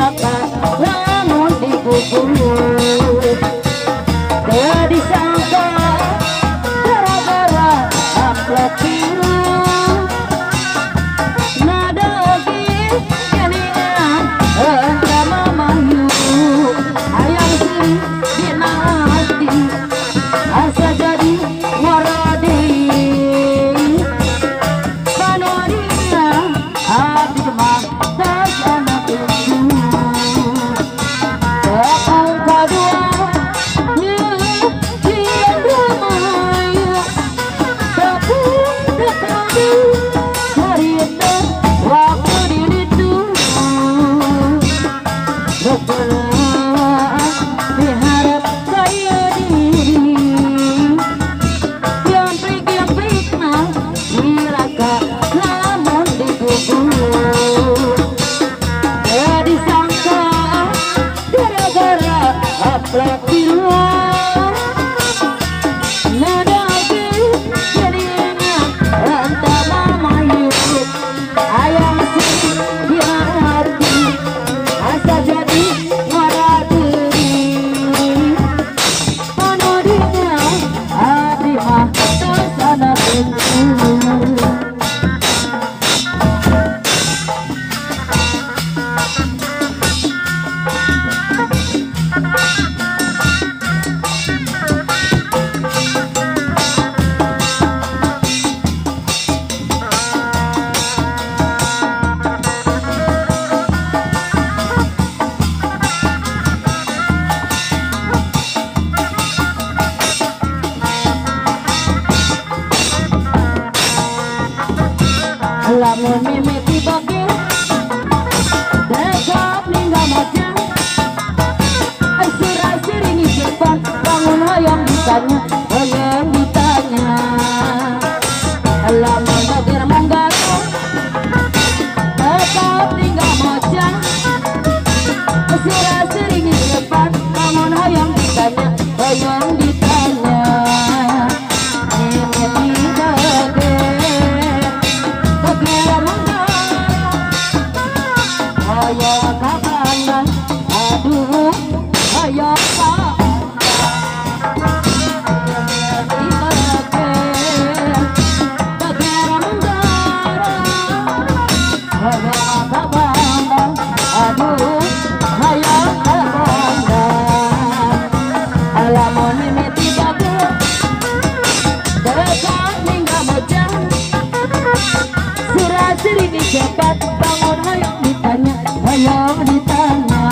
cilaka lamun digugurut teu disangka gara-gara amplop biru nada oge geningan entah mamayu hayang sih dina hati asa jadi waradi panodina abdi mah das anak itu tepung kadua nyejian ramayu tepung dekadu cerita waktu diritu berperan diharap kaya diri yang prik mah cilaka lamun digugurut teu disangka gara-gara aplak biru nada oge geningan entah mamayu hayang sih dina hati asa jadi waradiri panodina abdi mah tas anak itu. Lamun mimiti bagi dekap ninggal mojang asir-asiringi cepat bangun hoyong ditanya hoyong ditanya lamun bagir manggalo dekap ninggal mojang asir-asiringi cepat bangun hoyong ditanya hoyong ditanya mimiti bagi ayo kapangan aduh ayo lamun mimiti bagus dekat ninggal mojang sirah-siringi cepat bangun hoyong ditanya hoyong ditanya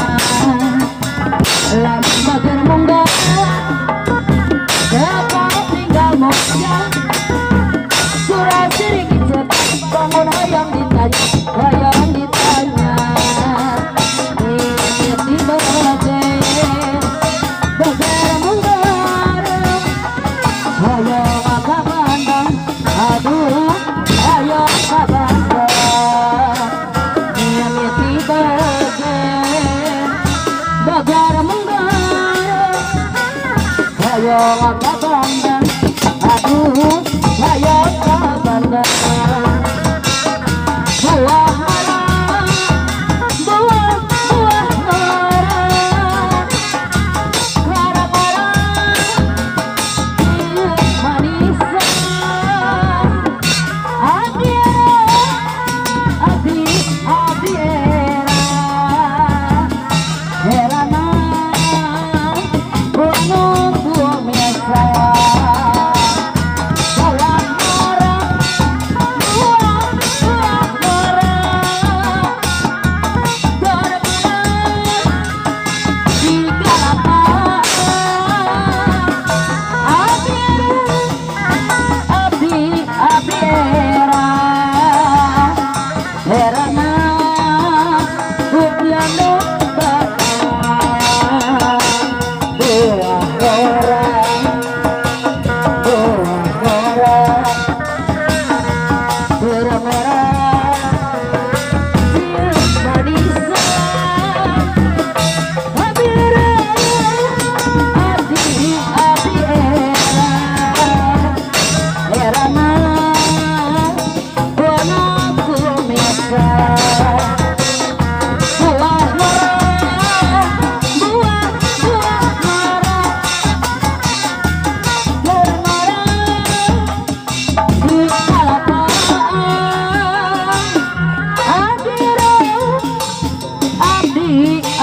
lamun bager munggah dekat ninggal mojang sirah-siringi cepat bangun hoyong ditanya hoyong ditanya mimiti bagus bager munggah hoyong kabandang aduh ayo kabandang mimiti bagar munggah hoyong kabandang aduh ayo kabandang buah marah buah marah marah manisan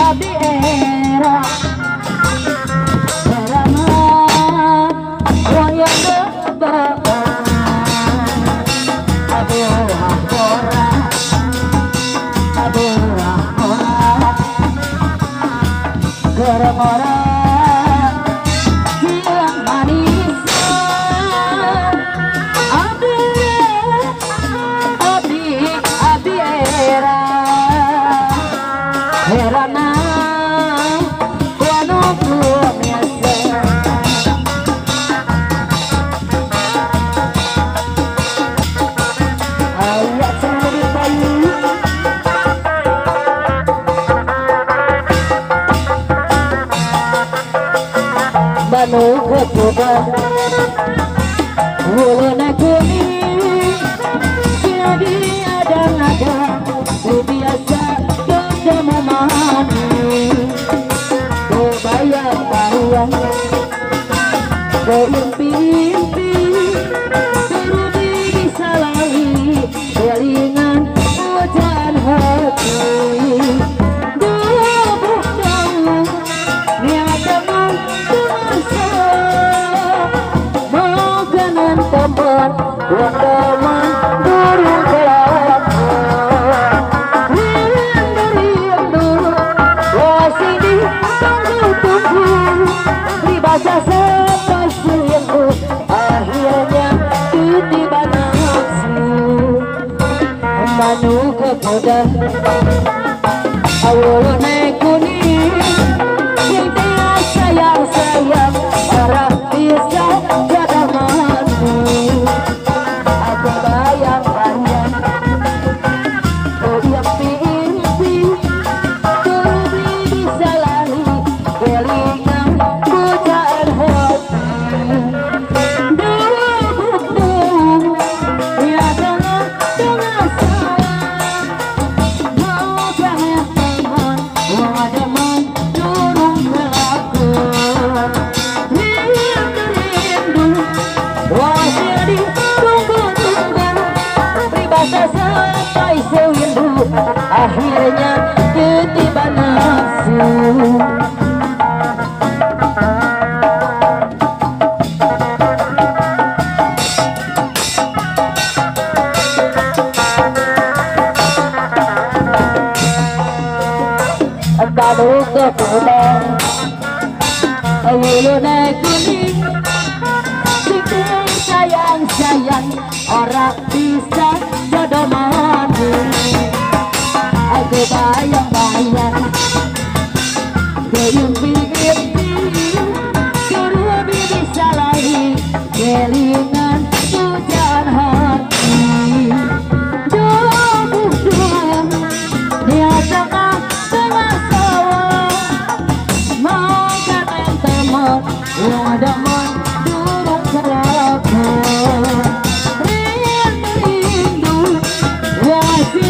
abdi era Herana wayang debak aduh hapora geremora siang manis abdi era herana kuano kumiasa ayat sendiri bayi banu kecoba wulana kuning jadi ada biasa ketemu mani kebayang-bayang keimpi-impi serudi disalahi kelingan hujan hati dubuk tahu niat teman terasa mau kanan teman buat teman burung gelap Ribasa sampai selingkuh akhirnya tiba nafsu manu kepoda awal naik kuning kita sayang arah bisa jada manu aku bayang-bayang impi-impi terlebih bisa lari kelingan pujaan hati dubuk-dubuk ya dengan sayang mau jangan teman wadaman durung melakukan rindu wasir ditunggu-tunggu pribasa sampai sewindu akhirnya ketiba nafsu baru kepulang wulu naik kuning sing sayang orang bisa jodoh mandi aku bayang-bayang keimpi-impi terlebih bisa lari kelingan hujan hati dubuk-dubuk dia tengah sawah mau kanan teman wadaman durung kerabat rindu wasir